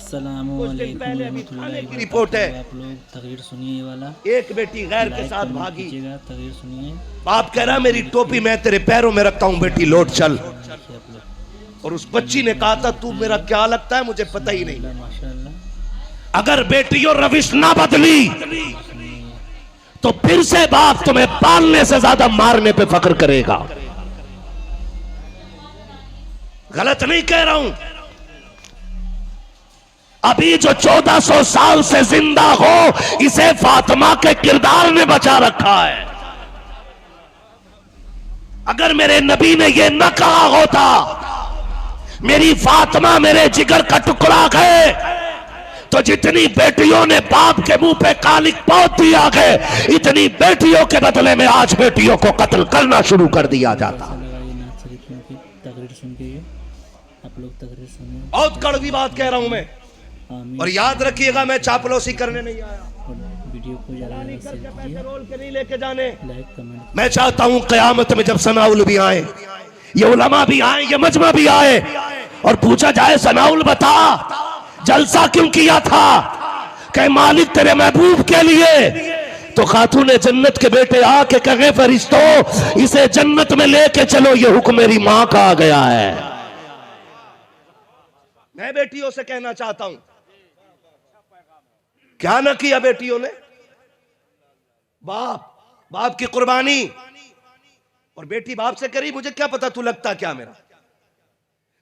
कुछ दिन पहले अभी थाने की रिपोर्ट है, आप लोग तकरीर सुनिए ये वाला, एक बेटी गैर के साथ भागी। तकरीर सुनिए। बाप कह रहा मेरी टोपी मैं तेरे पैरों में रखता हूँ, बेटी लौट चल। और उस बच्ची ने कहा था तू मेरा क्या लगता है, मुझे पता ही नहीं। माशाअल्लाह। अगर बेटियों रविश ना बदली तो फिर से बाप तुम्हें पालने से ज्यादा मारने पे फख्र करेगा। गलत नहीं कह रहा हूं। अभी जो 1400 साल से जिंदा हो, इसे फातिमा के किरदार ने बचा रखा है। अगर मेरे नबी ने यह न कहा होता मेरी फातिमा मेरे जिगर का टुकड़ा है, तो जितनी बेटियों ने बाप के मुंह पे कालिक पोत दिया है, इतनी बेटियों के बदले में आज बेटियों को कत्ल करना शुरू कर दिया जाता। तकरीर सुन के आप लोग तकरीर सुनिए। बहुत कड़वी बात कह रहा हूं मैं, और याद रखिएगा मैं चापलूसी करने नहीं आया, वीडियो को ज़्यादा रोल के नहीं लेके जाने। Like comment. मैं चाहता हूं क़यामत में जब सनाउल भी आए, ये उलमा भी आए, ये मजमा भी आए, और पूछा जाए सनाउल बता जलसा क्यों किया था, कहे मालिक तेरे महबूब के लिए। तो खातून जन्नत के बेटे आके कहे फरिश्तों इसे जन्नत में लेके चलो, ये हुक्म मेरी मां का आ गया है। मैं बेटियों से कहना चाहता हूं, क्या ना किया बेटियों ने, बाप की कुर्बानी, और बेटी बाप से करी मुझे क्या पता तू लगता क्या मेरा।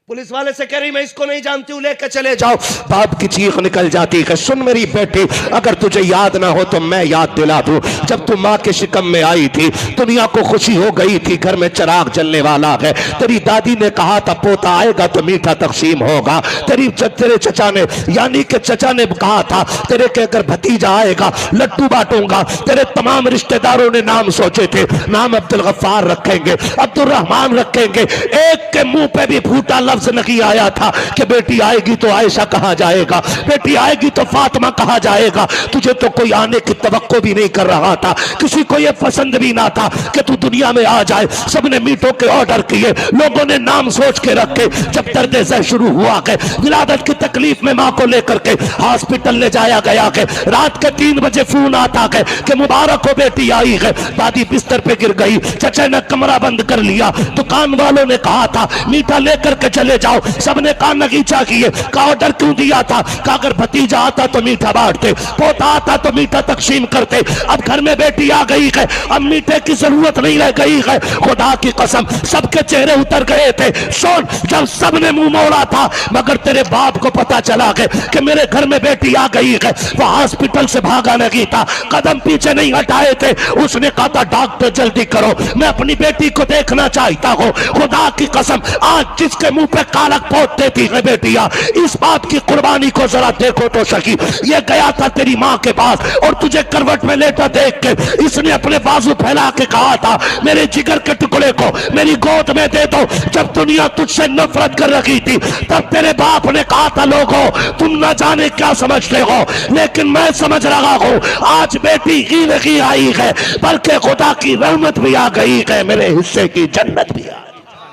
पुलिस वाले से कह रही मैं इसको नहीं जानती हूं, लेकर चले जाओ। बाप की चीख निकल जाती है, सुन मेरी बेटी अगर तुझे याद ना हो तो मैं याद दिला दूं। जब तू माँ के शिकम में आई थी, दुनिया को खुशी हो गई थी, घर में चिराग जलने वाला है। तेरी दादी ने कहा था पोता आएगा तो मीठा तकसीम होगा। तेरे चचा ने यानी कि चचा ने कहा था तेरे के अगर भतीजा आएगा लड्डू बांटूंगा। तेरे तमाम रिश्तेदारों ने नाम सोचे थे, नाम अब्दुल गफ्फार रखेंगे, अब्दुल रहमान रखेंगे। एक के मुंह पे भी फूटा लफ्ज नहीं आया था कि बेटी आएगी तो आयशा कहा जाएगा, बेटी आएगी तो फातिमा कहा जाएगा। तुझे तो कोई आने की तवक्को भी नहीं कर रहा था, किसी को यह पसंद भी ना था कि तू दुनिया में आ जाए। सबने मीठों के ऑर्डर किए, लोगों ने नाम सोच के रखे। जब दर्द ज़हर शुरू हुआ के विलादत की तकलीफ में मां को लेकर के हॉस्पिटल ले जाया गया के रात के 3 बजे फोन आता है कि मुबारक हो बेटी आई है। दादी बिस्तर पे गिर गई, चचा ने कमरा बंद कर लिया। दुकान वालों ने कहा था मीठा लेकर के चले जाओ, सबने कहा नगीचा किए। का ऑर्डर क्यों दिया था, का अगर भतीजा आता तो मीठा बांटते, पोता आता तो मीठा तकसीम करते। अब घर में बेटी आ गई है, अब मीठे की जरूरत नहीं रह गई है। खुदा की कसम सबके चेहरे उतर गए थे। सुन, जब सबने मुंह मोड़ा था, मगर तेरे बाप को पता चला कि मेरे घर में बेटी आ गई है, वो हॉस्पिटल से भागा नहीं था, कदम पीछे नहीं हटाए थे। उसने कहा था डॉक्टर जल्दी करो, मैं अपनी बेटी को देखना चाहता हूँ। खुदा की कसम आज जिसके मुंह पे कालक पोत देती है बेटिया, इस बात की कुर्बानी को जरा देखो तो सही। ये गया था तेरी माँ के पास और तुझे करवट में लेटा देख के इसने अपने बाजू फैला के कहा था मेरे जिगर के टुकड़े को मेरी गोद में दे दो। जब दुनिया तुझसे नफरत कर रही थी तब तेरे बाप ने कहा था लोगों तुम न जाने क्या समझते हो, लेकिन मैं समझ रहा हूँ आज बेटी ही नहीं आई है बल्कि खुदा की रहमत भी आ गई है, मेरे हिस्से की जन्नत भी आ।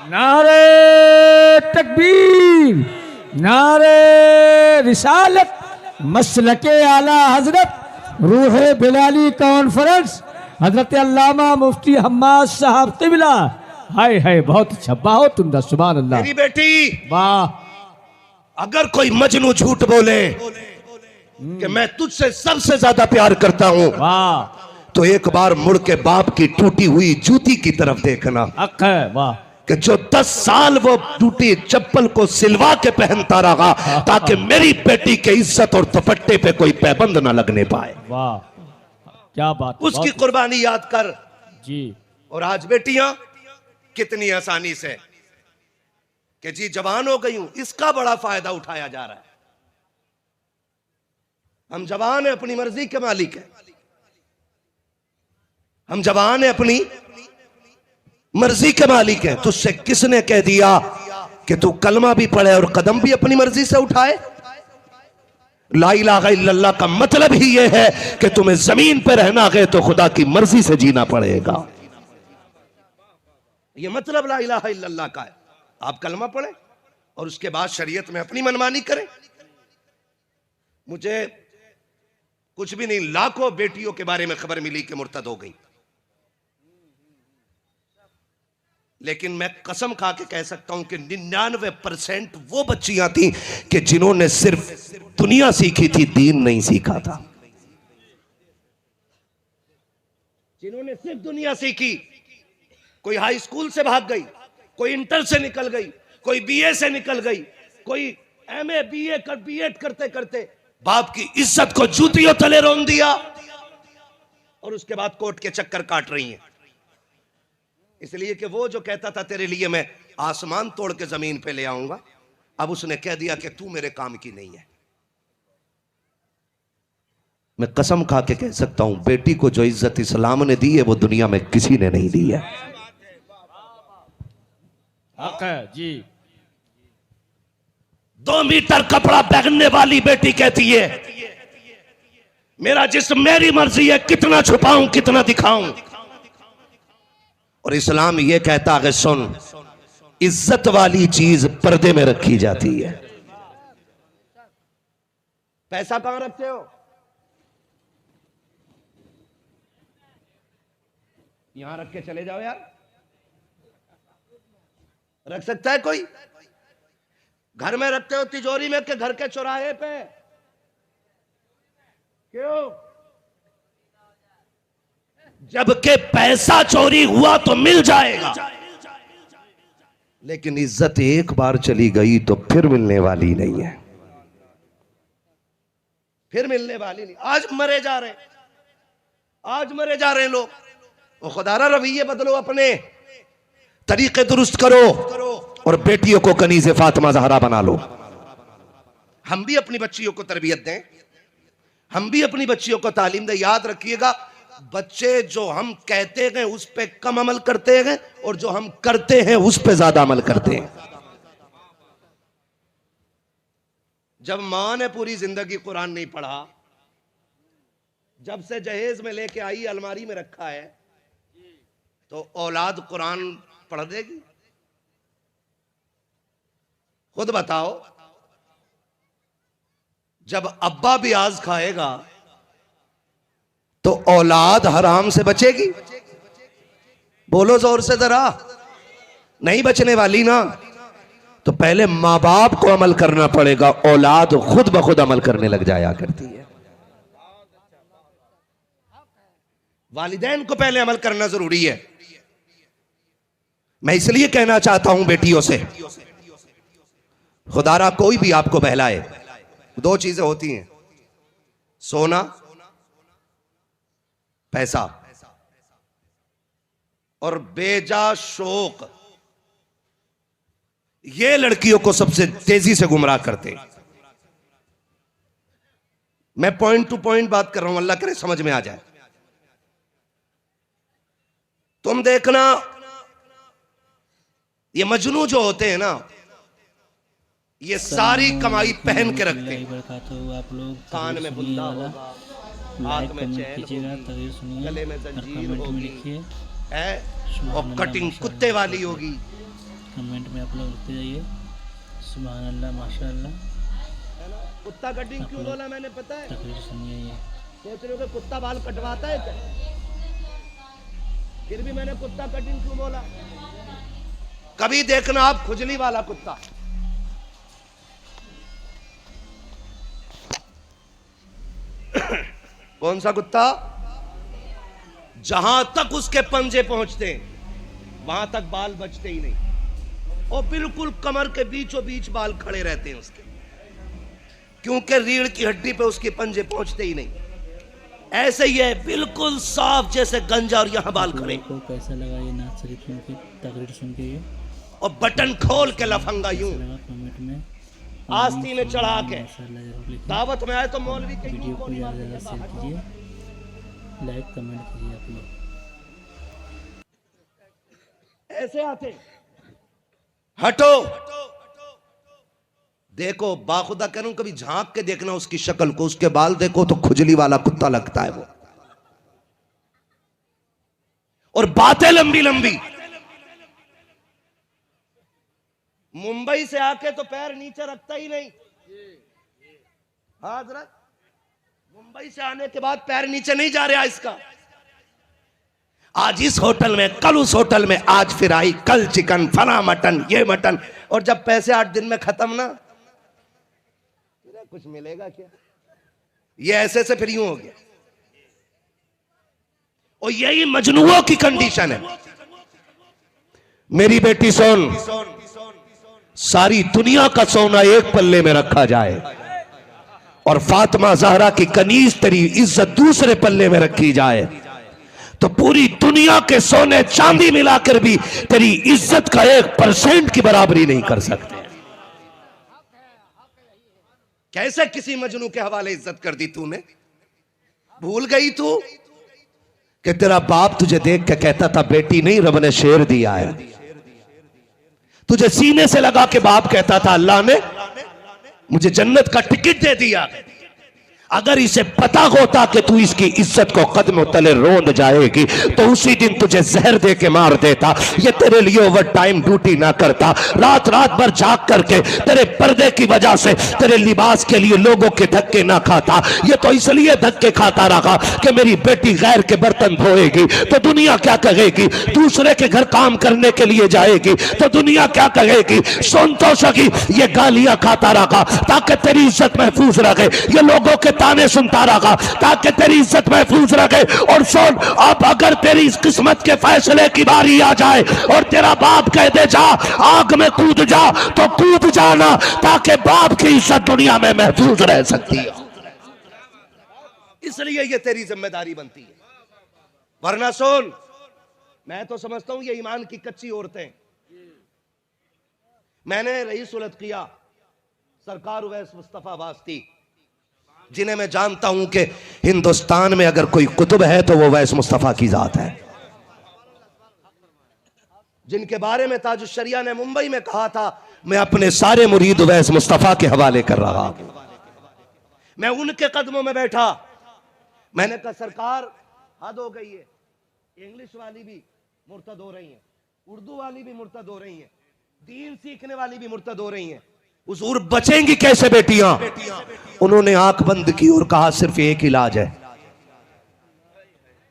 नारे तकबीर, नारे रिसालत, मसलके आला हजरत, रूहे बिलाली कॉन्फ्रेंस, हजरत अल्लामा मुफ्ती हम्माद साहब तिबला। हाय हाय बहुत अच्छा, बहुत तुम सुभान अल्लाह। मेरी बेटी वाह, अगर कोई मजनू झूठ बोले कि मैं तुझसे सबसे ज्यादा प्यार करता हूँ, वाह, तो एक बार मुड़ के बाप की टूटी हुई जूती की तरफ देखना। हक है, वाह, कि जो 10 साल वो टूटी चप्पल को सिलवा के पहनता रहा ताकि मेरी बेटी के इज्जत और दुपट्टे पे कोई पाबंद ना लगने पाए। वाह, क्या बात, उसकी कुर्बानी याद कर जी। और आज बेटियां कितनी आसानी से कि जी जवान हो गई हूं, इसका बड़ा फायदा उठाया जा रहा है। हम जवान है, अपनी मर्जी के मालिक है, हम जवान है, अपनी मर्जी के मालिक है। तुझसे किसने कह दिया कि तू कलमा भी पढ़े और कदम भी अपनी मर्जी से उठाए? ला इलाहा इल्लल्लाह का मतलब ही यह है कि तुम्हें जमीन पर रहना है तो खुदा की मर्जी से जीना पड़ेगा। यह मतलब ला इलाहा इल्लल्लाह का है। आप कलमा पढ़े और उसके बाद शरीयत में अपनी मनमानी करें। मुझे कुछ भी नहीं, लाखों बेटियों के बारे में खबर मिली कि मुर्तद हो गई, लेकिन मैं कसम खा के कह सकता हूं कि 99% वो बच्चियां थी कि जिन्होंने सिर्फ दुनिया सीखी थी, दीन नहीं सीखा था। जिन्होंने सिर्फ दुनिया सीखी, कोई हाई स्कूल से भाग गई, कोई इंटर से निकल गई, कोई बीए से निकल गई, कोई एमए बीए कर बीएड करते करते बाप की इज्जत को जूतियों तले रोन दिया और उसके बाद कोर्ट के चक्कर काट रही हैं। इसलिए कि वो जो कहता था तेरे लिए मैं आसमान तोड़ के जमीन पे ले आऊंगा, अब उसने कह दिया कि तू मेरे काम की नहीं है। मैं कसम खा के कह सकता हूं, बेटी को जो इज्जत इस्लाम ने दी है वो दुनिया में किसी ने नहीं दी है। हक है जी। 2 मीटर कपड़ा पहनने वाली बेटी कहती है मेरा जिस्म मेरी मर्जी है, कितना छुपाऊं कितना दिखाऊं। और इस्लाम यह कहता है सुन, इज्जत वाली चीज पर्दे में रखी जाती है। पैसा कहां रखते हो? यहां रख के चले जाओ यार। रख सकता है कोई? घर में रखते हो तिजोरी में के घर के चौराहे पे? क्यों? जबकि पैसा चोरी हुआ तो मिल जाएगा, लेकिन इज्जत एक बार चली गई तो फिर मिलने वाली नहीं है, फिर मिलने वाली नहीं। आज मरे जा रहे, आज मरे जा रहे हैं लोग। वो खुदारा रवैये बदलो, अपने तरीके दुरुस्त करो और बेटियों को कनीज़े फातिमा ज़हरा बना लो। हम भी अपनी बच्चियों को तरबियत दें, हम भी अपनी बच्चियों को तालीम दें। याद रखिएगा, बच्चे जो हम कहते हैं उस पे कम अमल करते हैं और जो हम करते हैं उस पे ज्यादा अमल करते हैं। जब मां ने पूरी जिंदगी कुरान नहीं पढ़ा, जब से जहेज में लेके आई अलमारी में रखा है, तो औलाद कुरान पढ़ देगी? खुद बताओ। जब अब्बा भी आज खाएगा तो औलाद हराम से बचेगी? बोलो जोर से जरा। नहीं बचने वाली ना। तो पहले मां बाप को अमल करना पड़ेगा, औलाद खुद ब खुद अमल करने लग जाया करती है। वालिदैन को पहले अमल करना जरूरी है। मैं इसलिए कहना चाहता हूं बेटियों से, खुदारा कोई भी आपको बहलाए, 2 चीजें होती हैं, सोना, पैसा और बेजा शौक। ये लड़कियों को सबसे तेजी से गुमराह करते। मैं पॉइंट टू पॉइंट बात कर रहा हूं, अल्लाह करे समझ में आ जाए। तुम देखना, ये मजनू जो होते हैं ना, ये सारी कमाई पहन के रखते हैं। आप लोग कान में बुंदा होगा, हाथ में चैन होगी, गले में जंजीर होगी, है और कटिंग कुत्ते वाली होगी। कमेंट में आप लोग लिखते जाइए सुभान अल्लाह माशाअल्लाह। कुत्ता कटिंग क्यों बोला मैंने पता है? तकरीर सुनिए। ये सोच रहे हो कि कुत्ता बाल कटवाता है क्या? फिर भी मैंने कुत्ता कटिंग क्यों बोला? कभी देखना आप खुजली वाला कुत्ता, कौन सा कुत्ता? जहां तक उसके पंजे पहुंचते हैं वहां तक बाल बचते ही नहीं, और बिल्कुल कमर के बीचों बीच बाल खड़े रहते हैं उसके, क्योंकि रीढ़ की हड्डी पे उसके पंजे पहुंचते ही नहीं। ऐसे ही है, बिल्कुल साफ जैसे गंजा, और यहां बाल खड़े। को कैसा लगा ये नाज शरीफ की तकरीर सुन के? ये और बटन खोल के लफंगा यूं कमेंट में आस्ती में चढ़ा के दावत में आए तो मौलवी के वीडियो को ज़्यादा से ज़्यादा शेयर कीजिए, लाइक कमेंट कीजिए। आप लोग ऐसे आते, हटो। देखो, बाखुदा कह रहा हूं, कभी झांक के देखना उसकी शक्ल को, उसके बाल देखो तो खुजली वाला कुत्ता लगता है वो, और बातें लंबी लंबी। मुंबई से आके तो पैर नीचे रखता ही नहीं। हाँ हजरत, मुंबई से आने के बाद पैर नीचे नहीं जा रहा इसका। आज इस होटल में, कल उस होटल में, आज फिर आई, कल चिकन, फला मटन, ये मटन, और जब पैसे 8 दिन में खत्म ना, कुछ मिलेगा क्या? ये ऐसे से फिर यूं हो गया। और यही मजनूओं की कंडीशन है। मेरी बेटी सोन, सारी दुनिया का सोना एक पल्ले में रखा जाए और फातिमा ज़हरा की कनीज तेरी इज्जत दूसरे पल्ले में रखी जाए तो पूरी दुनिया के सोने चांदी मिलाकर भी तेरी इज्जत का 1% की बराबरी नहीं कर सकते। कैसे किसी मजनू के हवाले इज्जत कर दी तूने? भूल गई तू कि तेरा बाप तुझे देख के कहता था बेटी नहीं रब ने शेर दिया है। तुझे सीने से लगा के बाप कहता था अल्लाह ने मुझे जन्नत का टिकट दे दिया। अगर इसे पता होता कि तू इसकी इज्जत को कदमों तले रोंद जाएगी तो उसी दिन तुझे जहर दे के मार देता। ये तेरे लिए ओवर टाइम ड्यूटी ना करता, रात रात भर जाग करके तेरे पर्दे की वजह से तेरे लिबास के लिए लोगों के धक्के ना खाता। ये तो इसलिए धक्के खाता रहा कि मेरी बेटी गैर के बर्तन धोएगी तो दुनिया क्या कहेगी, दूसरे के घर काम करने के लिए जाएगी तो दुनिया क्या कहेगी। सुन तो सकी, ये गालियां खाता रहा ताकि तेरी इज्जत महफूज रहे, ये लोगों के ताने सुनता रहा ताकि तेरी इज्जत महफूज रखे। और सुन, अब अगर तेरी इस किस्मत के फैसले की बारी आ जाए और तेरा बाप कह दे जा आग में कूद जा तो कूद जाना ताकि बाप की इज्जत दुनिया में महफूज रह सकती है। इसलिए ये तेरी जिम्मेदारी बनती है। वरना सुन, मैं तो समझता हूं ये ईमान की कच्ची औरतें। मैंने रईस उल अत्किया सरकार उवैस मुस्तफा वास्ती, जिन्हें मैं जानता हूं कि हिंदुस्तान में अगर कोई कुतुब है तो वो वैस मुस्तफा की जात है, जिनके बारे में ताजुश शरिया ने मुंबई में कहा था मैं अपने सारे मुरीद वैस मुस्तफा के हवाले कर रहा हूं। मैं उनके कदमों में बैठा, मैंने कहा सरकार हद हो गई है, इंग्लिश वाली भी मुर्तद हो रही है, उर्दू वाली भी मुर्तद हो रही है, दीन सीखने वाली भी मुर्तद हो रही है, हुजूर बचेंगी कैसे बेटियां? उन्होंने आंख बंद की और कहा सिर्फ एक इलाज है।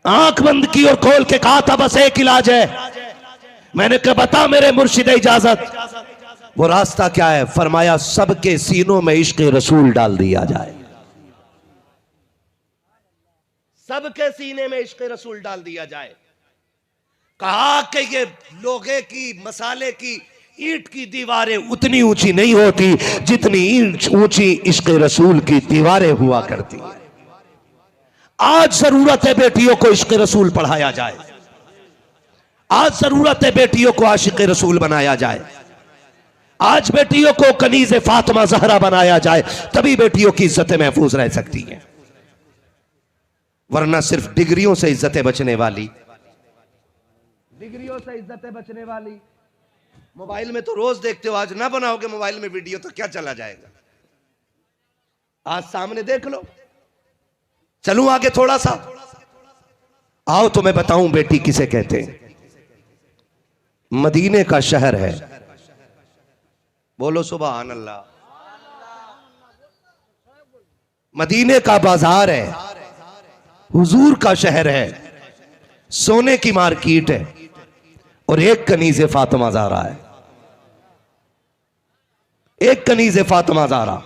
आंख बंद की और खोल के कहा था बस एक इलाज है। मैंने कहा बता मेरे मुर्शिद इजाजत, वो रास्ता क्या है? फरमाया सबके सीनों में इश्क रसूल डाल दिया जाए। सबके सीने में इश्क रसूल डाल दिया जाए। कहा कि ये लोहे की, मसाले की, ईंट की दीवारें उतनी ऊंची नहीं होती जितनी ऊंची इश्क रसूल की दीवारें हुआ करती। आज जरूरत है बेटियों को इश्क रसूल पढ़ाया जाए, आज जरूरत है बेटियों को आशिक रसूल बनाया जाए, आज बेटियों को कनीज़े फातिमा ज़हरा बनाया जाए, तभी बेटियों की इज्जतें महफूज रह सकती हैं। वरना सिर्फ डिग्रियों से इज्जतें बचने वाली, डिग्रियों से इज्जतें बचने वाली, मोबाइल में तो रोज देखते हो, आज ना बनाओगे मोबाइल में वीडियो तो क्या चला जाएगा? आज सामने देख लो। चलूं आगे थोड़ा सा, आओ तो मैं बताऊं बेटी किसे कहते हैं। मदीने का शहर है, बोलो सुभान अल्लाह। मदीने का बाजार है, हुजूर का शहर है, सोने की मार्केट है और एक कनीज़े फातिमा ज़हरा है। एक कनीज़े फातिमा ज़हरा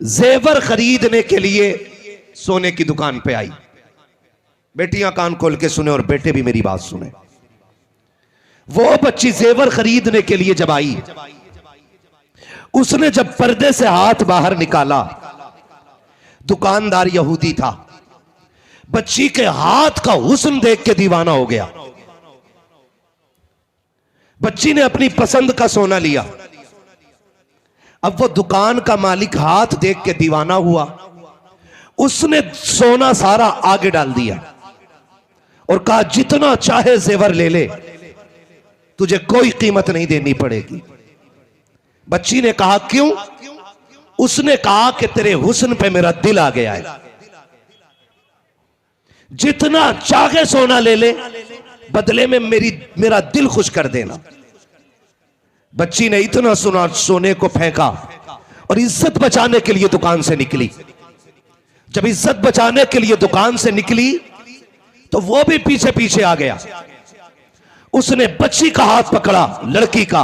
जेवर खरीदने के लिए सोने की दुकान पे आई। बेटियां कान खोल के सुने और बेटे भी मेरी बात सुने। वो बच्ची जेवर खरीदने के लिए जब आई, उसने जब पर्दे से हाथ बाहर निकाला, दुकानदार यहूदी था। बच्ची के हाथ का हुस्न देख के दीवाना हो गया। बच्ची ने अपनी पसंद का सोना लिया। अब वो दुकान का मालिक हाथ देख के दीवाना हुआ, उसने सोना सारा आगे डाल दिया और कहा जितना चाहे जेवर ले ले, तुझे कोई कीमत नहीं देनी पड़ेगी। बच्ची ने कहा क्यों? उसने कहा कि तेरे हुस्न पे मेरा दिल आ गया है, जितना चाहे सोना ले ले, बदले में मेरा दिल खुश कर देना। बच्ची ने इतना सोने को फेंका और इज्जत बचाने के लिए दुकान से निकली। जब इज्जत बचाने के लिए दुकान से निकली तो वो भी पीछे पीछे आ गया। उसने बच्ची का हाथ पकड़ा, लड़की का,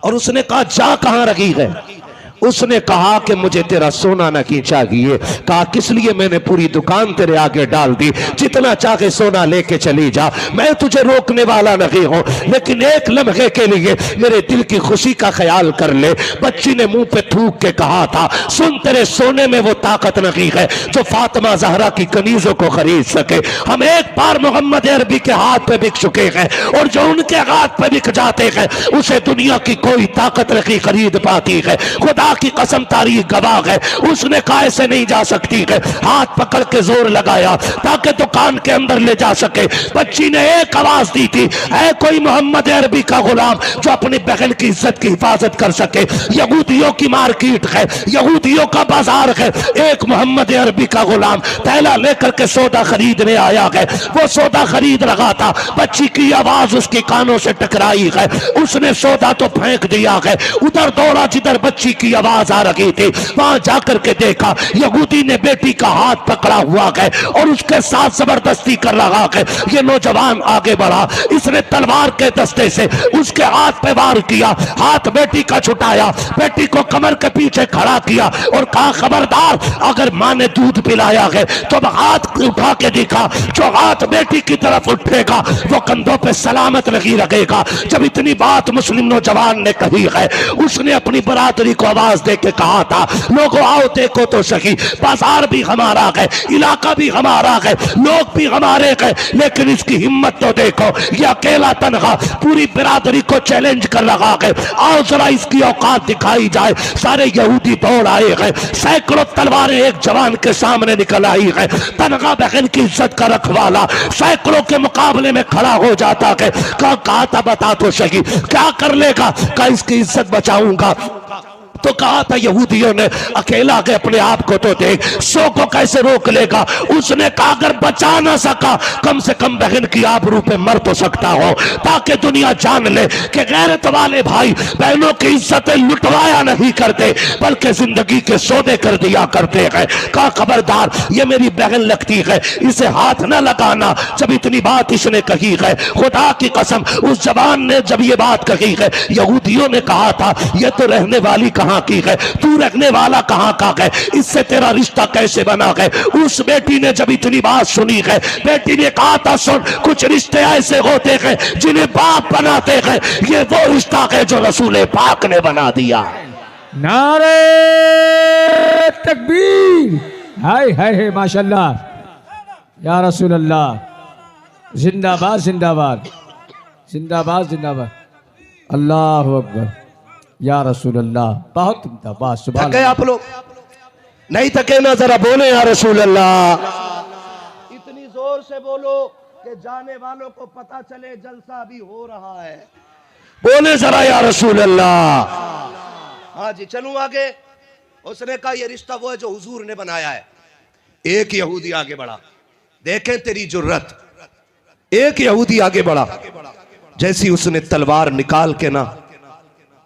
और उसने कहा जा कहां रखी है। उसने कहा कि मुझे तेरा सोना नहीं चाहिए। कहा किस लिए? मैंने पूरी दुकान तेरे आगे डाल दी, जितना चाहे सोना लेके चली जा, मैं तुझे रोकने वाला नहीं हूं, लेकिन एक लम्हे के लिए मेरे दिल की खुशी का ख्याल कर ले। बच्ची ने मुंह पे थूक के कहा था, सुन, तेरे सोने में वो ताकत नहीं है जो फातिमा जहरा की कनीजों को खरीद सके। हम एक बार मोहम्मद अरबी के हाथ पे बिक चुके हैं, और जो उनके हाथ पे बिक जाते हैं उसे दुनिया की कोई ताकत नहीं खरीद पाती है। खुदा की कसम, तारीख गवाह है। उसने कहा ऐसे नहीं जा सकती है। हाथ पकड़ के जोर लगाया ताकि दुकान के अंदर ले जा सके। बच्ची ने एक आवाज दी थी, है कोई मोहम्मद अरबी का गुलाम जो अपनी बहन की इज्जत की हिफाजत कर सके? यहूदियों की मार्केट है, यहूदियों का बाजार है, एक मोहम्मद अरबी का गुलाम थैला लेकर के सौदा खरीदने आया है। वो सौदा खरीद रहा था, बच्ची की आवाज उसके कानों से टकराई है। उसने सौदा तो फेंक दिया है, उधर दौड़ा जिधर बच्ची की आवाज आ रही थी। वहां जाकर के देखा यहूदी ने बेटी का हाथ पकड़ा हुआ है और उसके साथ जबरदस्ती कर रहा है। ये नौजवान आगे बढ़ा, इसने तलवार के दस्ते से उसके हाथ पे वार किया, हाथ बेटी का छुटाया, बेटी को कमर के पीछे खड़ा किया और कहा खबरदार, अगर मां ने दूध पिलाया है तो हाथ उठा के दिखा। जो हाथ बेटी की तरफ उठेगा वो कंधों पे सलामत नहीं लगेगा। जब इतनी बात मुस्लिम नौजवान ने कही है, उसने अपनी बरादरी को आवाज दे के कहा था, लोगों आओ देखो तो सही, बाजार भी हमारा है, इलाका भी हमारा है, लोग भी हमारे हैं, लेकिन इसकी हिम्मत तो देखो, ये अकेला तनहा पूरी बिरादरी को चैलेंज कर रहा है। आओ जरा इसकी औकात दिखाई जाए। सारे यहूदी दौड़ आए हैं, सैकड़ों तलवारें एक जवान के सामने निकल आई है। तनहा बहन की इज्जत का रखवाला सैकड़ों के मुकाबले में खड़ा हो जाता है। कहा था बता तो सही क्या कर लेगा? कहा इसकी इज्जत बचाऊंगा। तो कहा था यहूदियों ने, अकेला के अपने आप को तो देख, 100 को कैसे रोक लेगा? उसने कहा अगर बचा ना सका, कम से कम बहन की आबरू पे मर तो सकता हो, ताकि दुनिया जान ले कि गैरत वाले भाई बहनों की इज्जतें लुटवाया नहीं करते, बल्कि जिंदगी के सौदे कर दिया करते हैं। कहा खबरदार, ये मेरी बहन लगती है, इसे हाथ न लगाना। जब इतनी बात इसने कही है, खुदा की कसम, उस जवान ने जब ये बात कही है, यहूदियों ने कहा था ये तो रहने वाली कहां की है, तू रखने वाला कहां का है, इससे तेरा रिश्ता कैसे बना है? उस बेटी ने जब इतनी बात सुनी है, बेटी ने कहा था सुन, कुछ रिश्ते ऐसे होते हैं जिन्हें बाप बनाते हैं, ये वो रिश्ता है जो रसूल पाक ने बना दिया। नारे तकबीर, हाय हाय माशाल्लाह, या रसूल अल्लाह, जिंदाबाद जिंदाबाद जिंदाबाद जिंदाबाद, अल्लाह अकबर, या रसूल अल्लाह, बहुत जिंदाबाद। सुभान थके आप लोग? नहीं थके ना? जरा बोले या रसूल अल्लाह। इतनी जोर से बोलो कि जाने वालों को पता चले जलसा भी हो रहा है। बोले जरा या रसूल अल्लाह। हाँ जी, चलूं आगे। उसने कहा यह रिश्ता वो है जो हुजूर ने बनाया है। एक यहूदी आगे बढ़ा, देखें तेरी जुर्रत। एक यहूदी आगे बढ़ा, जैसी उसने तलवार निकाल के ना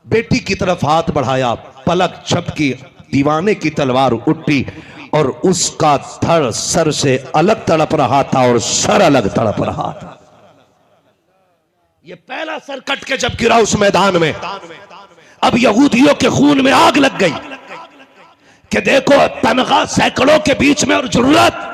बेटी की तरफ हाथ बढ़ाया, पलक झपकी, दीवाने की तलवार उठी और उसका धड़ सर से अलग तड़प रहा था और सर अलग तड़प रहा था। ये पहला सर कट के जब गिरा उस मैदान में, अब यहूदियों के खून में आग लग गई कि देखो तनख्वाह सैकड़ों के बीच में और जुर्रत,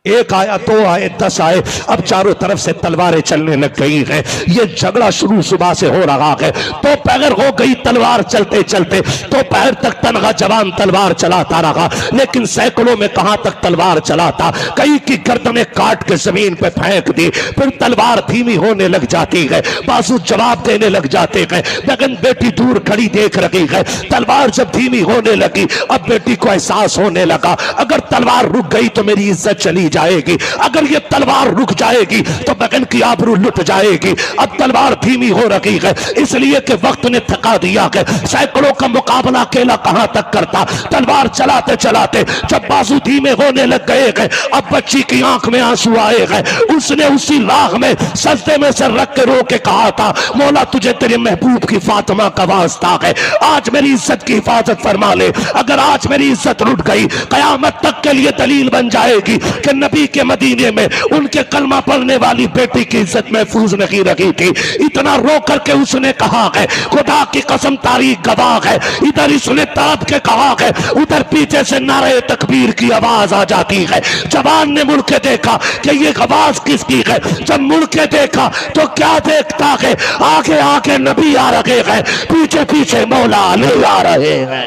एक आया, 2 आए, 10 आए, अब चारों तरफ से तलवारें चलने लग गई हैं। ये झगड़ा शुरू सुबह से हो रहा है। तो पैर हो गई तलवार चलते चलते, तो पैर तक तनहा जवान तलवार चलाता रहा, लेकिन सैकड़ों में कहां तक तलवार चलाता। कई की गर्दनें काट के जमीन पे फेंक दी, फिर तलवार धीमी होने लग जाती है, बाजू जवाब देने लग जाते हैं। बहन बेटी दूर खड़ी देख रही है, तलवार जब धीमी होने लगी, अब बेटी को एहसास होने लगा अगर तलवार रुक गई तो मेरी इज्जत चली जाएगी। अगर ये तलवार रुक जाएगी तो बहन की आबरू लुट जाएगी। अब तलवार धीमी हो रही है इसलिए कि वक्त ने थका दिया है। सैकड़ों का मुकाबला अकेला कहां तक करता। तलवार चलाते चलाते जब बाजू धीमे होने लग गए हैं, अब बच्ची की आंख में आंसू आए हैं। उसने उसी राह में सजदे में से रख के रो के कहा था, मौला तुझे तेरे महबूब की फातिमा का वास्ता है, आज मेरी इज्जत की हिफाजत फरमा ले। अगर आज मेरी इज्जत रुट गई कयामत तक के लिए दलील बन जाएगी कि नबी के मदीने में उनके कलमा पढ़ने वाली बेटी की इज्जत महफूज नहीं रखी थी। इतना रो करके उसने कहा है, खुदा की कसम तारीख गवाह है। इधर इसने तड़प के कहा है, उधर पीछे से नारे तकबीर की आवाज आ जाती है। जवान ने मुड़ के देखा कि ये आवाज किसकी है। जब मुड़ के देखा तो क्या देखता है, आगे आगे नबी आ रहे हैं, पीछे पीछे मौला अली आ रहे हैं।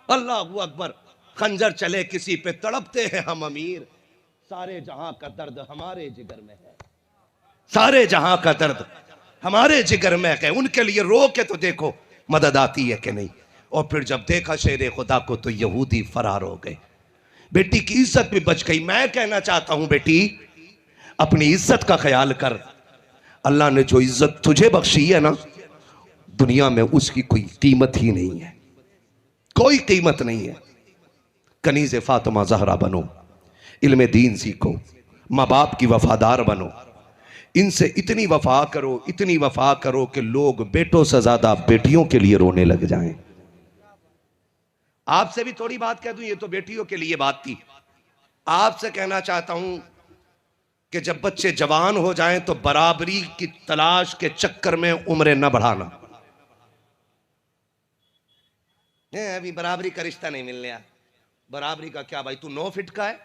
अल्लाहू अकबर। खंजर चले किसी पे तड़पते हैं हम अमीर, सारे जहां का दर्द हमारे जिगर में है। सारे जहां का दर्द हमारे जिगर में है। उनके लिए रो के तो देखो मदद आती है कि नहीं। और फिर जब देखा शेर खुदा को तो यहूदी फरार हो गए। बेटी की इज्जत भी बच गई। मैं कहना चाहता हूं बेटी, अपनी इज्जत का ख्याल कर। अल्लाह ने जो इज्जत तुझे बख्शी है ना, दुनिया में उसकी कोई कीमत ही नहीं है, कोई कीमत नहीं है। कनीज़े फातिमा ज़हरा बनो, इल्म दीन सीखो, माँ बाप की वफादार बनो, इनसे इतनी वफा करो, इतनी वफा करो कि लोग बेटों से ज्यादा बेटियों के लिए रोने लग जाएं। आपसे भी थोड़ी बात कह दूं, ये तो बेटियों के लिए बात थी। आपसे कहना चाहता हूं कि जब बच्चे जवान हो जाएं तो बराबरी की तलाश के चक्कर में उम्रें न बढ़ाना। अभी बराबरी का रिश्ता नहीं मिल रहा। बराबरी का क्या भाई, तू 9 फीट का है,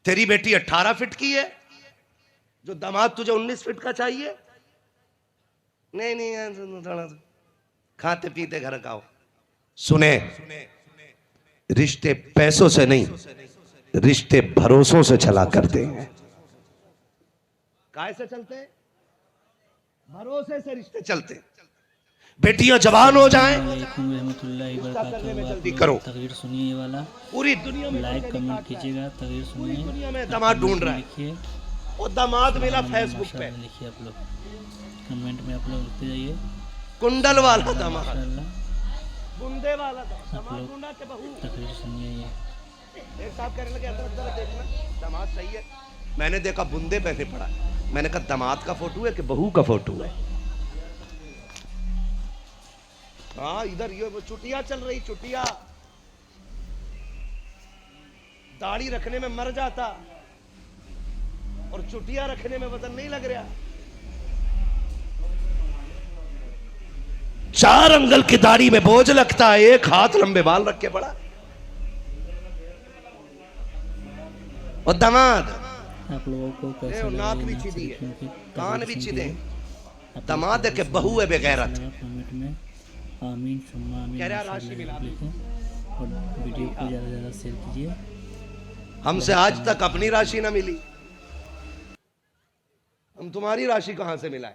तेरी बेटी 18 फीट की है, जो दामाद तुझे 19 फीट का चाहिए। नहीं थोड़ा खाते पीते घर का हो। सुने, रिश्ते पैसों से नहीं, रिश्ते भरोसों से चला करते हैं। काय से चलते हैं? भरोसे से रिश्ते चलते हैं। बेटियां जवान हो जाएं, जल्दी करो। तकरीर सुनिए ये वाला, पूरी दुनिया में लाइक कमेंट कीजिएगा। तकरीर सुनिए, दुनिया में दामाद ढूंढ रहा है, लिखिए, वो दामाद मिला फेसबुक पे, लिखिए आप लोग कमेंट में, आप लोग लिखते जाइए। कुंडल वाला दामाद, माशाल्लाह बुंदे वाला दामाद ढूंढा के बहू। तकरीर सुनिए। ये एक साहब कहने लगे अंदर देखना दामाद सही है। मैंने देखा बुंदे पहने पड़ा। मैंने कहा दामाद का फोटो है कि बहू का फोटो है? हाँ, इधर ये वो चुटिया चल रही, चुटिया दाढ़ी रखने में मर जाता और चुटिया रखने में वजन नहीं लग रहा। 4 अंगल की दाढ़ी में बोझ लगता है, एक हाथ लंबे बाल रख के पड़ा। और दामाद आप लोगों को कैसे नाक भी छिदी है, कान भी छिदे, दामाद है कि बहू है बेगैरत। कमेंट में आमीन सुम्मा आमीन लिखें और वीडियो को ज़्यादा से ज़्यादा शेयर कीजिए। हमसे आज तक अपनी राशि ना मिली, हम तुम्हारी राशि कहां से मिलाए?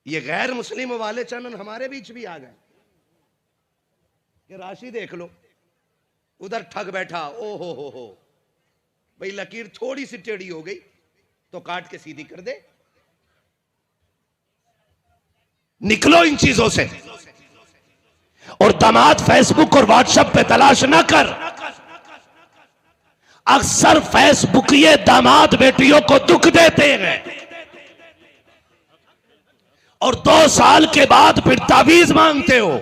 ये गैर मुस्लिम वाले चैनल हमारे बीच भी आ गए कि राशि देख लो, उधर ठग बैठा। ओ हो भाई, लकीर थोड़ी सी टेढ़ी हो गई तो काट के सीधी कर दे। निकलो इन चीजों से। और दामाद फेसबुक और व्हाट्सएप पे तलाश ना कर। अक्सर फेसबुक ये दामाद बेटियों को दुख देते हैं और 2 साल के बाद फिर तावीज मांगते हो।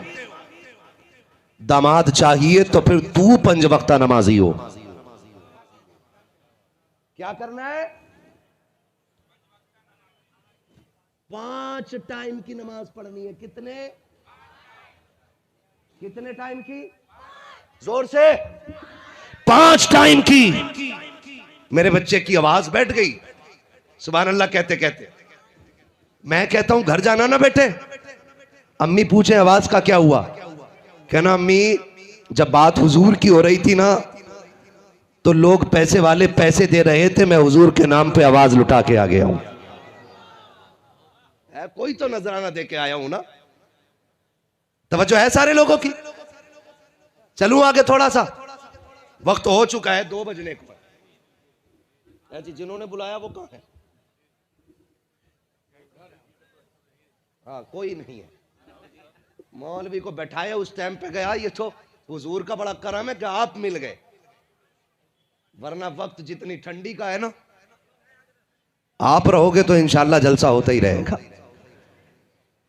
दामाद चाहिए तो फिर तू 5 वक्ता नमाजी हो। क्या करना है? 5 टाइम की नमाज पढ़नी है। कितने टाइम की? जोर से 5 टाइम की। मेरे बच्चे की आवाज बैठ गई सुभान अल्लाह कहते कहते। मैं कहता हूं घर जाना ना बेटे, अम्मी पूछे आवाज का क्या हुआ? कहना अम्मी जब बात हुजूर की हो रही थी ना तो लोग पैसे वाले पैसे दे रहे थे, मैं हुजूर के नाम पे आवाज लुटा के आ गया हूं। कोई तो नजराना दे के आया हूं ना। तवज्जो है सारे लोगों की? चलूं आगे थोड़ा सा, वक्त हो चुका है 2 बजने को। ऐसी जिन्होंने बुलाया वो कहां है? हाँ, कोई नहीं है। मौलवी को बैठाया, उस टाइम पे गया। ये तो हुजूर का बड़ा करम है कि आप मिल गए, वरना वक्त जितनी ठंडी का है ना, आप रहोगे तो इंशाल्लाह जलसा होता ही रहेगा।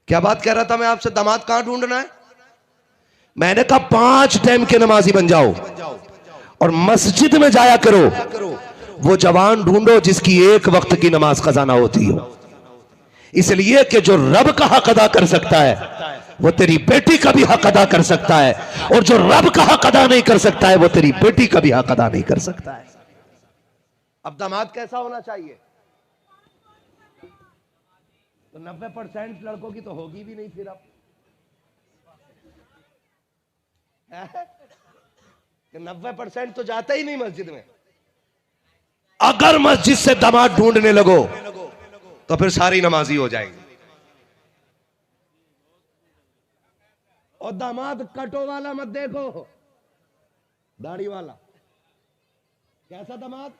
क्या बात कह रहा था मैं आपसे? दामाद कहां ढूंढना है? मैंने कहा 5 टाइम के नमाजी बन जाओ और मस्जिद में जाया करो। वो जवान ढूंढो जिसकी एक वक्त की नमाज खजाना होती हो, इसलिए कि जो रब का हक अदा कर सकता है वो तेरी बेटी का भी हक अदा कर सकता है, और जो रब का हक अदा नहीं कर सकता है वो तेरी बेटी का भी हक अदा नहीं कर सकता है। अब दामाद कैसा होना चाहिए? तो 90% लड़कों की तो होगी भी नहीं। फिर अब 90% तो जाता ही नहीं मस्जिद में। अगर मस्जिद से दामाद ढूंढने लगो तो फिर सारी नमाजी हो जाएंगे। और दामाद कटो वाला मत देखो, दाढ़ी वाला। कैसा दामाद?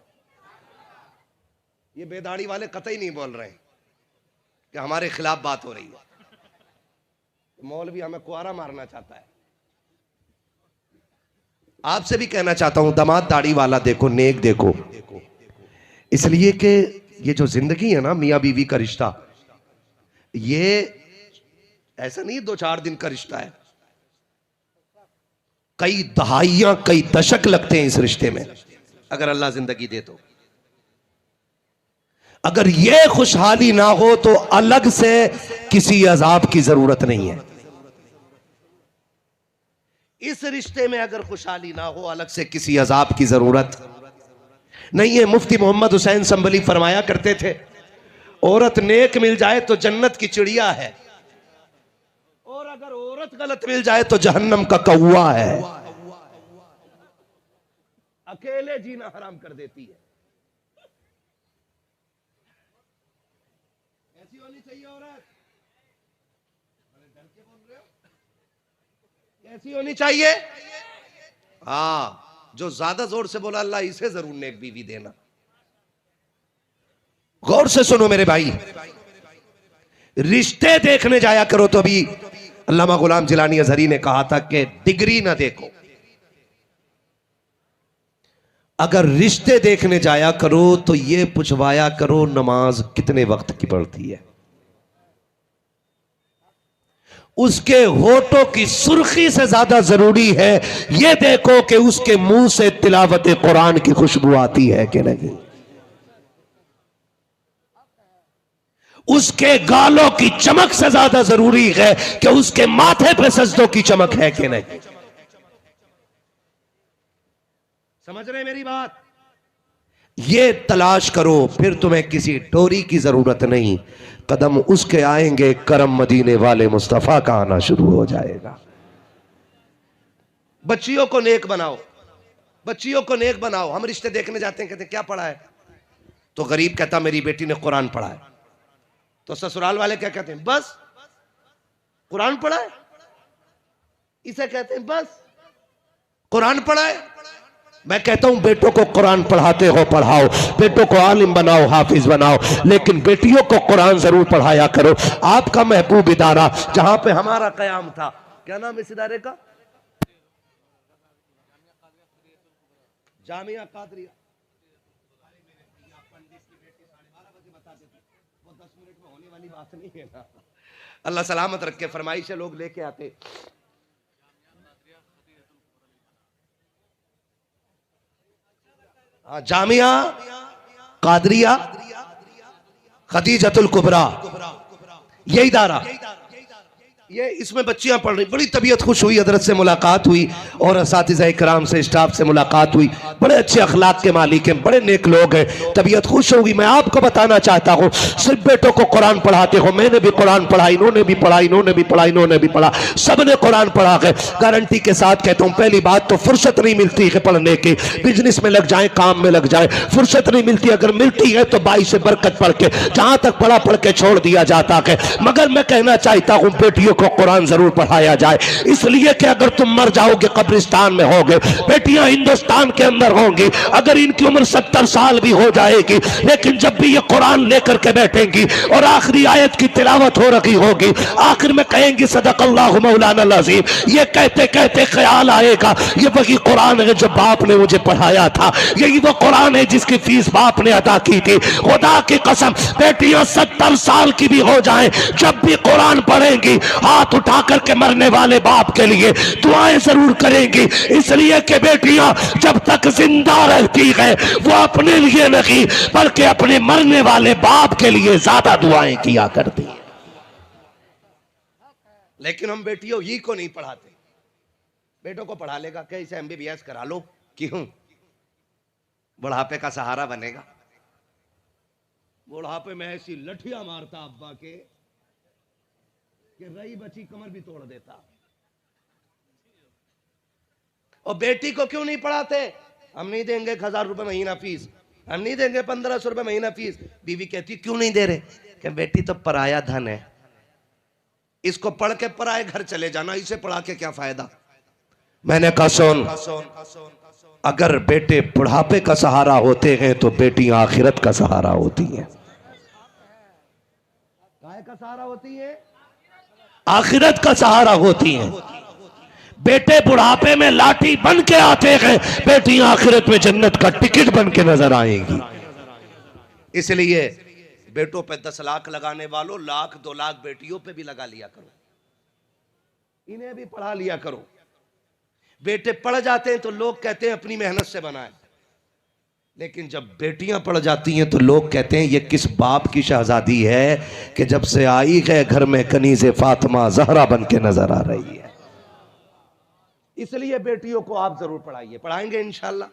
ये बेदाढ़ी वाले कतई नहीं बोल रहे हैं कि हमारे खिलाफ बात हो रही है। मौलवी हमें कुआरा मारना चाहता है। आपसे भी कहना चाहता हूं, दामाद दाढ़ी वाला देखो, नेक देखो, इसलिए कि ये जो जिंदगी है ना, मियां बीवी का रिश्ता, ये ऐसा नहीं 2-4 दिन का रिश्ता है। कई दहाइयां, कई दशक लगते हैं इस रिश्ते में, अगर अल्लाह जिंदगी दे तो। अगर ये खुशहाली ना हो तो अलग से किसी अजाब की जरूरत नहीं है। इस रिश्ते में अगर खुशहाली ना हो, अलग से किसी अजाब की जरूरत नहीं है। मुफ्ती मोहम्मद हुसैन संभली फरमाया करते थे, औरत नेक मिल जाए तो जन्नत की चिड़िया है, और अगर औरत गलत मिल जाए तो जहन्नम का कौवा है, अकेले जीना हराम कर देती है। ऐसी होनी चाहिए औरत? डर के बोल रहे हो? ऐसी होनी चाहिए। हाँ, जो ज्यादा जोर से बोला अल्लाह इसे जरूर नेक बीवी देना। गौर से सुनो मेरे भाई, रिश्ते देखने जाया करो तो अभी अल्लामा गुलाम जिलानी अजहरी ने कहा था कि डिग्री ना देखो। अगर रिश्ते देखने जाया करो तो ये पूछवाया करो नमाज कितने वक्त की पढ़ती है। उसके होठों की सुर्खी से ज्यादा जरूरी है ये देखो कि उसके मुंह से तिलावत कुरान की खुशबू आती है कि नहीं। उसके गालों की चमक से ज्यादा जरूरी है कि उसके माथे पे सजदों की चमक है कि नहीं। समझ रहे मेरी बात? ये तलाश करो, फिर तुम्हें किसी डोरी की जरूरत नहीं। कदम उसके आएंगे, करम मदीने वाले मुस्तफा का आना शुरू हो जाएगा। बच्चियों को नेक बनाओ, बच्चियों को नेक बनाओ। हम रिश्ते देखने जाते हैं, कहते हैं क्या पढ़ा है, तो गरीब कहता मेरी बेटी ने कुरान पढ़ा है। तो ससुराल वाले क्या कहते हैं, बस कुरान पढ़ा है। इसे कहते हैं बस कुरान पढ़ा है। मैं कहता हूं बेटों को कुरान पढ़ाते हो पढ़ाओ, बेटों को आलिम बनाओ, हाफिज बनाओ, लेकिन बेटियों को कुरान जरूर पढ़ाया करो। आपका महबूब इदारा जहां पे हमारा कयाम था, क्या नाम इस इदारे का? जामिया कादरिया। वो 10 मिनट में होने वाली बात नहीं है ना। अल्लाह सलामत रखे। फरमाइश लोग लेके आते, जामिया कादरिया खदीजतुल कुबरा, ये इदारा, ये इसमें बच्चियां पढ़ रही। बड़ी तबीयत खुश हुई, हजरत से मुलाकात हुई और असातिज़ा इकराम से, स्टाफ से मुलाकात हुई। बड़े अच्छे अखलाक के मालिक हैं, बड़े नेक लोग हैं, तबीयत खुश होगी। मैं आपको बताना चाहता हूँ, सिर्फ बेटों को कुरान पढ़ाते हो। मैंने भी कुरान पढ़ा, इन्होंने भी पढ़ा, इन्होंने भी पढ़ा, इन्होंने भी पढ़ा, सबने कुरान पढ़ा है। गारंटी के साथ कहता हूँ, पहली बात तो फुर्सत नहीं मिलती है पढ़ने की। बिजनेस में लग जाए, काम में लग जाए, फुर्सत नहीं मिलती। अगर मिलती है तो बाई से बरकत पढ़ के, जहां तक पढ़ा पढ़ के छोड़ दिया जाता है। मगर मैं कहना चाहता हूँ बेटियों को कुरान जरूर पढ़ाया जाए, इसलिए कि अगर तुम मर जाओगे कब्रिस्तान में होगे, बेटियां हिंदुस्तान के अंदर होंगी, अगर इनकी उम्र 70 साल भी हो जाएगी, लेकिन जब भी ये कुरान लेकर के बैठेंगी और आखिरी आयत की तिलावत हो रही होगी, आखिर में कहेंगी सदक़ल्लाहु मौलाना अज़ीम। ये कहते कहते ख्याल आएगा ये वही कुरान है जो बाप ने मुझे पढ़ाया था, यही वो कुरान है जिसकी फीस बाप ने अदा की थी। खुदा की कसम, बेटियां 70 साल की भी हो जाएं, जब भी कुरान पढ़ेंगी हाथ उठा करके मरने वाले बाप के लिए दुआएं जरूर करेंगी, इसलिए कि बेटियां जब तक जिंदा रहती है वो अपने लिए नहीं बल्कि अपने मरने वाले बाप के लिए ज्यादा दुआएं किया करती है। लेकिन हम बेटियों ही को नहीं पढ़ाते। बेटों को पढ़ा लेगा क्या, इसे MBBS करा लो, क्यों? बुढ़ापे का सहारा बनेगा। बुढ़ापे में ऐसी लठियां मारता अब्बा के कि रही बची कमर भी तोड़ देता। और बेटी को क्यों नहीं पढ़ाते? हम नहीं देंगे 1000 रुपए महीना फीस, हम नहीं देंगे 1500 रुपए महीना फीस। बीवी कहती क्यों नहीं दे रहे? कि बेटी तो पराया धन है, इसको पढ़ के पराए घर चले जाना, इसे पढ़ा के क्या फायदा। मैंने कहा सुन, अगर बेटे बुढ़ापे का सहारा होते हैं तो बेटियां आखिरत का सहारा होती हैं। काय का सहारा होती है? आखिरत का सहारा होती हैं। बेटे बुढ़ापे में लाठी बन के आते हैं, बेटियां आखिरत में जन्नत का टिकट बन के नजर आएंगी। इसलिए बेटों पे 10 लाख लगाने वालों, 1,00,000 2 लाख बेटियों पे भी लगा लिया करो, इन्हें भी पढ़ा लिया करो। बेटे पढ़ जाते हैं तो लोग कहते हैं अपनी मेहनत से बनाए, लेकिन जब बेटियां पढ़ जाती हैं तो लोग कहते हैं ये किस बाप की शहजादी है कि जब से आई है घर में कनीज़े फातिमा ज़हरा बन के नजर आ रही है। इसलिए बेटियों को आप जरूर पढ़ाइए, पढ़ाएंगे इंशाअल्लाह।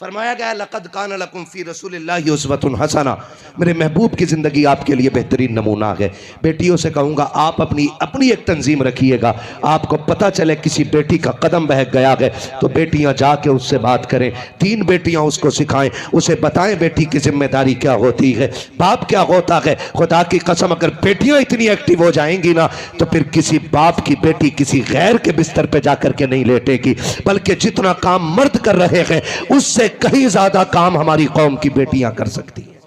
फरमाया गया लक़द कान लकुम फ़ी रसूलिल्लाहि उस्वतुन हसना, मेरे महबूब की ज़िंदगी आपके लिए बेहतरीन नमूना है। बेटियों से कहूँगा आप अपनी एक तंजीम रखिएगा। आपको पता चले किसी बेटी का कदम बहक गया है तो बेटियाँ जाके उससे बात करें, 3 बेटियाँ उसको सिखाएं, उसे बताएं बेटी की जिम्मेदारी क्या होती है, बाप क्या होता है। खुदा की कसम अगर बेटियाँ इतनी एक्टिव हो जाएंगी ना तो फिर किसी बाप की बेटी किसी गैर के बिस्तर पे जाकर के नहीं लेटेगी, बल्कि जितना काम मर्द कर रहे हैं उससे कहीं ज्यादा काम हमारी कौम की बेटियां कर सकती हैं।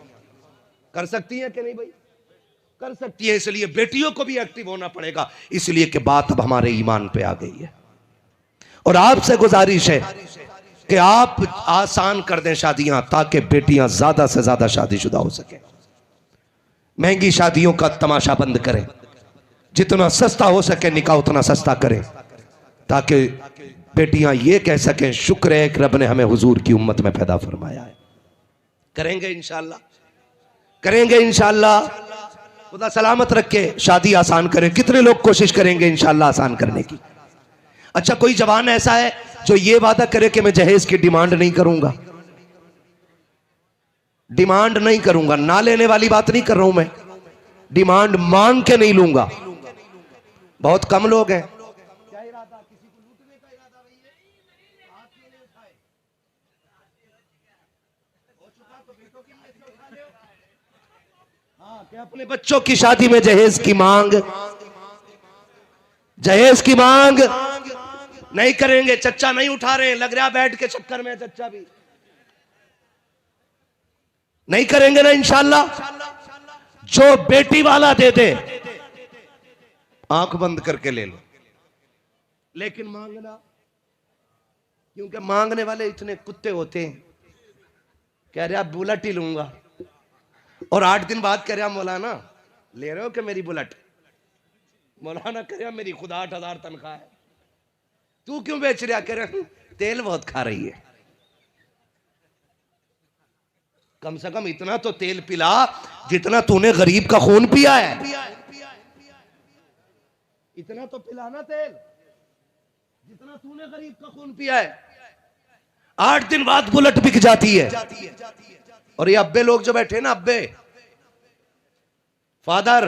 कर सकती हैं कि नहीं भाई? कर सकती है। इसलिए बेटियों को भी एक्टिव होना पड़ेगा, इसलिए कि बात अब हमारे ईमान पे आ गई है। और आपसे गुजारिश है कि आप आसान कर दें शादियां, ताकि बेटियां ज्यादा से ज्यादा शादीशुदा हो सके। महंगी शादियों का तमाशा बंद करें, जितना सस्ता हो सके निकाह उतना सस्ता करें, ताकि बेटियां ये कह सकें शुक्र है कि रब ने हमें हुजूर की उम्मत में पैदा फरमाया है। करेंगे इंशाअल्लाह, करेंगे इंशाअल्लाह। खुदा सलामत रखे, शादी आसान करें। कितने लोग कोशिश करेंगे इंशाअल्लाह आसान करने की? अच्छा, कोई जवान ऐसा है जो ये वादा करे कि मैं जहेज की डिमांड नहीं करूंगा, डिमांड नहीं करूंगा, ना लेने वाली बात नहीं कर रहा हूं मैं, डिमांड मांग के नहीं लूंगा। बहुत कम लोग हैं। अपने बच्चों की शादी में जहेज की मांग, जहेज की मांग नहीं करेंगे। चच्चा नहीं उठा रहे, लग रहा बैठ के चक्कर में चच्चा भी नहीं करेंगे ना इंशाअल्लाह। जो बेटी वाला दे दे आंख बंद करके ले लो, लेकिन मांगना, क्योंकि मांगने वाले इतने कुत्ते होते हैं, कह रहे आप बुलेट ही लूंगा, और 8 दिन बाद कह रहा मौलाना ले रहे हो कि मेरी बुलेट? मौलाना कह रहा मेरी खुदा 8,000 तनख्वाह है, तू क्यों बेच रहा? कह रहा तेल बहुत खा रही है। कम से कम इतना तो तेल पिला जितना तूने गरीब का खून पिया है, इतना तो पिलाना तेल जितना तूने गरीब का खून पिया है। 8 दिन बाद बुलेट बिक जाती है। और ये अब्बे लोग जो बैठे ना, अब्बे फादर,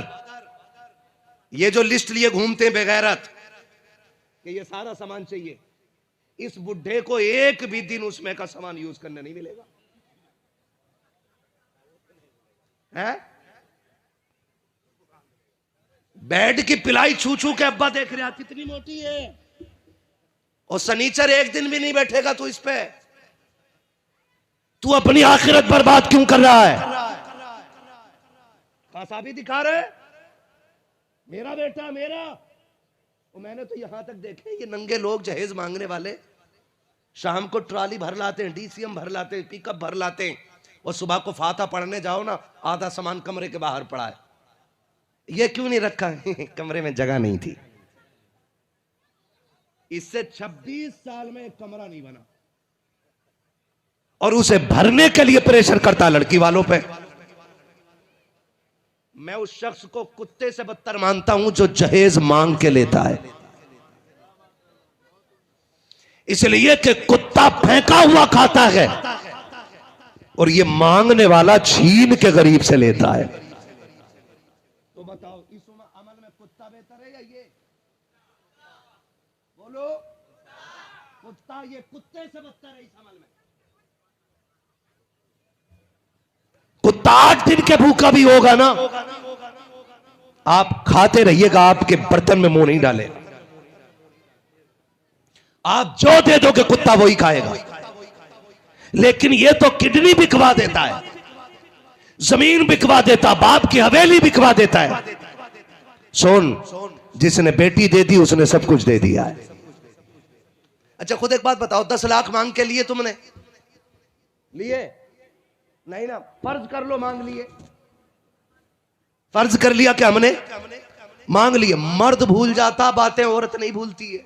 ये जो लिस्ट लिए घूमते हैं बेगैरत कि ये सारा सामान चाहिए, इस बुढ़े को एक भी दिन उसमें का सामान यूज करने नहीं मिलेगा है? बेड की पिलाई छू छू के अब्बा देख रहा कितनी मोटी है, और सनीचर एक दिन भी नहीं बैठेगा तू इस पे। तू अपनी आखिरत बर्बाद क्यों कर रहा है? कासाबी दिखा रहे मेरा बेटा मेरा। और मैंने तो यहां तक देखे ये नंगे लोग जहेज मांगने वाले शाम को ट्राली भर लाते हैं, डीसीएम भर लाते हैं, पिकअप भर लाते हैं, और सुबह को फाता पढ़ने जाओ ना आधा सामान कमरे के बाहर पड़ा है। ये क्यों नहीं रखा है? कमरे में जगह नहीं थी। इससे 26 साल में एक कमरा नहीं बना, और उसे भरने के लिए प्रेशर करता लड़की वालों पे। मैं उस शख्स को कुत्ते से बदतर मानता हूं जो जहेज मांग के लेता है, इसलिए कि कुत्ता फेंका हुआ खाता है और ये मांगने वाला छीन के गरीब से लेता है। तो बताओ इस अमल में कुत्ता बेहतर है या ये? बोलो, कुत्ता ये कुत्ते से बदतर है इस अमल में। कुत्ता 8 दिन के भूखा भी होगा ना, आप खाते रहिएगा, आपके बर्तन में मुंह नहीं डालेगा। आप जो दे दोगे कुत्ता वही खाएगा। लेकिन ये तो किडनी बिकवा देता है, जमीन बिकवा देता, बाप की हवेली बिकवा देता है। सुन, जिसने बेटी दे दी उसने सब कुछ दे दिया है। अच्छा खुद एक बात बताओ, 10 लाख मांग के लिए तुमने लिए? नहीं ना, फर्ज कर लो मांग लिए। फर्ज कर लिया कि हमने मांग लिए। मर्द भूल जाता बातें, औरत नहीं भूलती है।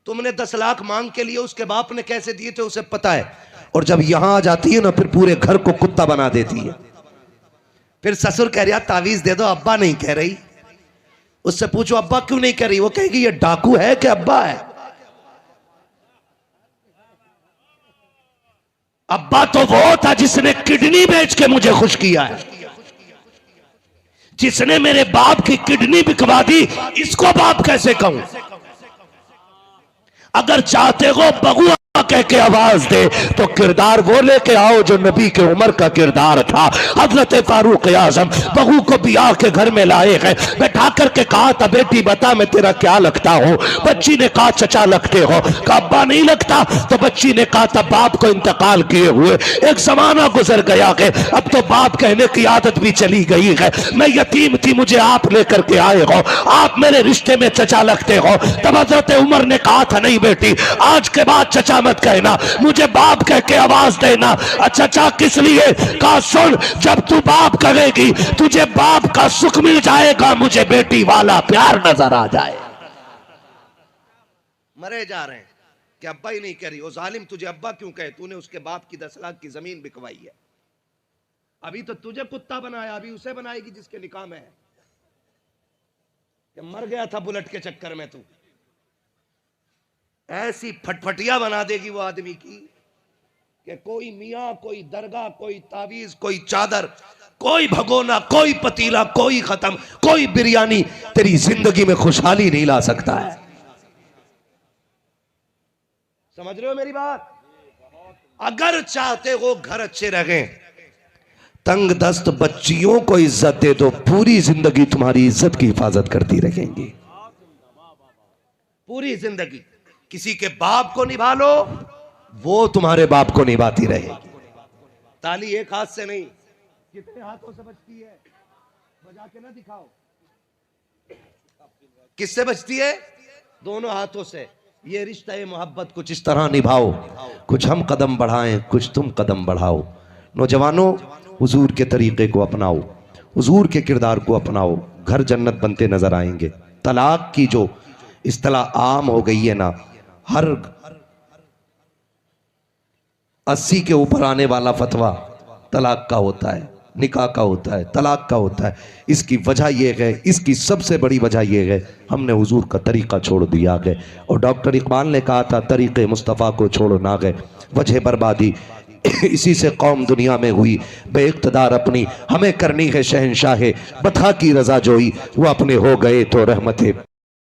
तुमने 10 लाख मांग के लिए, उसके बाप ने कैसे दिए थे उसे पता है, और जब यहां आ जाती है ना फिर पूरे घर को कुत्ता बना देती है। फिर ससुर कह रहा तावीज दे दो, अब्बा नहीं कह रही। उससे पूछो अब्बा क्यों नहीं कह रही, वो कहेगी ये डाकू है कि अब्बा है? अब्बा तो वो था जिसने किडनी बेच के मुझे खुश किया है, जिसने मेरे बाप की किडनी बिकवा दी, इसको बाप कैसे कहूं? अगर चाहते हो बगुआ कह के आवाज दे तो किरदार वो लेके आओ जो नबी के उमर का किरदार था। हजरत फारूक आजम बहू को बियाह के घर में लाए गए, बैठा करके कहा था बेटी बता मैं तेरा क्या लगता हूं? बच्ची ने कहा चचा लगते हो। कहा अब्बा नहीं लगता? तो बच्ची ने कहा था बाप को इंतकाल किए हुए एक जमाना गुजर गया है, अब तो बाप कहने की आदत भी चली गई है। मैं यतीम थी, मुझे आप लेकर के आए हो, आप मेरे रिश्ते में चचा लगते हो। तब हजरत उमर ने कहा था नहीं बेटी, आज के बाद चचा मत कहना, मुझे बाप कह के आवाज देना। चचा किस लिए? कहा सुन, जब तू बाप कहेगी तुझे बाप का सुख मिल जाएगा, मुझे बेटी वाला प्यार नजर आ जाए। मरे जा रहे हैं कि अब्बा ही नहीं कह रही। ओ जालिम, तुझे अब्बा क्यों कहे? तूने उसके बाप की 10 लाख की जमीन बिकवाई है। अभी तो तुझे कुत्ता बनाया, अभी उसे बनाएगी जिसके निकाह में है। कि मर गया था बुलेट के चक्कर में। तू ऐसी फटफटिया बना देगी वो आदमी की कि कोई मियां, कोई दरगाह, कोई तावीज, कोई चादर, कोई भगोना, कोई पतीला, कोई खत्म, कोई बिरयानी तेरी जिंदगी में खुशहाली नहीं ला सकता है। समझ रहे हो मेरी बात? अगर चाहते हो घर अच्छे रहें, तंग दस्त बच्चियों को इज्जत दे दो, पूरी जिंदगी तुम्हारी इज्जत की हिफाजत करती रहेंगी। पूरी जिंदगी किसी के बाप को निभा लो, वो तुम्हारे बाप को निभाती रहेगी। ताली एक हाथ से नहीं, कितने हाथों से बजती है? बजा के ना दिखाओ। किससे बजती है? दोनों हाथों से। ये रिश्ता मोहब्बत कुछ इस तरह निभाओ, कुछ हम कदम बढ़ाएं, कुछ तुम कदम बढ़ाओ। नौजवानों, हुजूर के तरीके को अपनाओ, हुजूर के किरदार को अपनाओ, घर जन्नत बनते नजर आएंगे। तलाक की जो इस्तिलाह आम हो गई है ना, हर 80 के ऊपर आने वाला फतवा तलाक का होता है, निकाह का होता है, तलाक का होता है। इसकी वजह यह है, इसकी सबसे बड़ी वजह यह है हमने हुजूर का तरीका छोड़ दिया है। और डॉक्टर इकबाल ने कहा था तरीके मुस्तफ़ा को छोड़ ना गए वजह बर्बादी, इसी से कौम दुनिया में हुई बेइक़्तिदार। अपनी हमें करनी है शहंशाह बता की रजा जोई, वो अपने हो गए तो रहमत।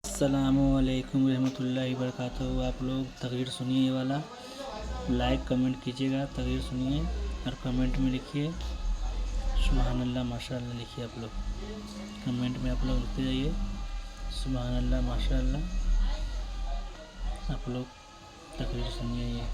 अस्सलामुअलैकुम रहमतुल्लाहि वबरकातुहू। आप लोग तकरीर सुनिए, ये वाला लाइक कमेंट कीजिएगा, तकरीर सुनिए और कमेंट में लिखिए सुभान अल्लाह माशाअल्लाह लिखिए आप लोग, कमेंट में आप लोग लिखते जाइए सुभान अल्लाह माशाअल्लाह। आप लोग तकरीर सुनिए ये।